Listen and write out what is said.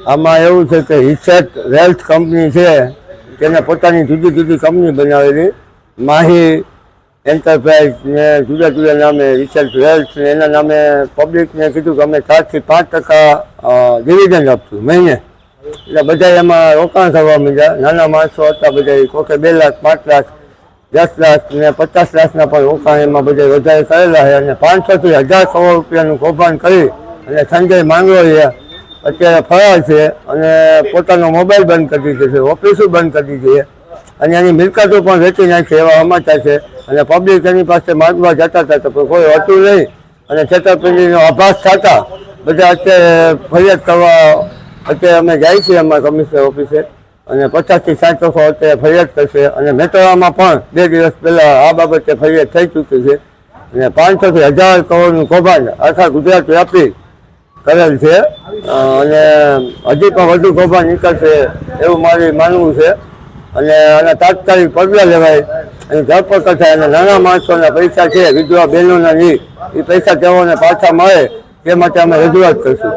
આમાં એવું છે કે હિસેટ વેલ્થ કંપની છે તેને પોતાની જુદી જુદી કંપની બનાવેલી માહી એન્ટરપ્રાઇઝ ને જુદા જુદા નામે રિસર્ચ વેલ્થ ને એના નામે પબ્લિકને કીધું કે અમે 4 થી 5% ડિવિડન્ડ આપશું મહિને. એટલે બધા એમાં રોકાણ કરવા માંડ્યા. નાના માણસો હતા બધા, કોકે 2 લાખ 5 લાખ 10 લાખ ને 50 લાખના પણ રોકાણ એમાં બધા વધારે કરેલા છે. અને 500 થી 1000 કરોડ રૂપિયાનું કૌભાંડ કરી અને સંજય માંગરોળીયા અત્યારે ફરાર છે અને પોતાનો મોબાઈલ બંધ કરી દીધો છે, ઓફિસો બંધ કરી દીધી છે અને એની મિલકતો પણ વેચી નાખી એવા સમાચાર છે. અને પબ્લિક એની પાસે માંગવા જતા હતા તો કોઈ હતું નહીં અને છેતરપિંડીનો આભાસ થતા બધા અત્યારે ફરિયાદ કરવા અત્યારે અમે જાય છીએ અમારા કમિશનર ઓફિસે અને 50 થી 60 લોકો અત્યારે ફરિયાદ કરશે. અને મેટોરામાં પણ 2 દિવસ પહેલાં આ બાબતે ફરિયાદ થઈ ચૂકી છે અને 500 થી 1000 કરોડનું કૌભાંડ આખા ગુજરાત વ્યાપી કરેલ છે અને હજી પણ વધુ કૌભાંડ નીકળશે એવું મારી માનવું છે. અને આના તાત્કાલિક પગલાં લેવાય અને ધરપકડ થાય અને નાના માણસોના પૈસા છે વિધવા બહેનોના એ પૈસા તેઓને પાછા મળે તે માટે અમે રજૂઆત કરીશું.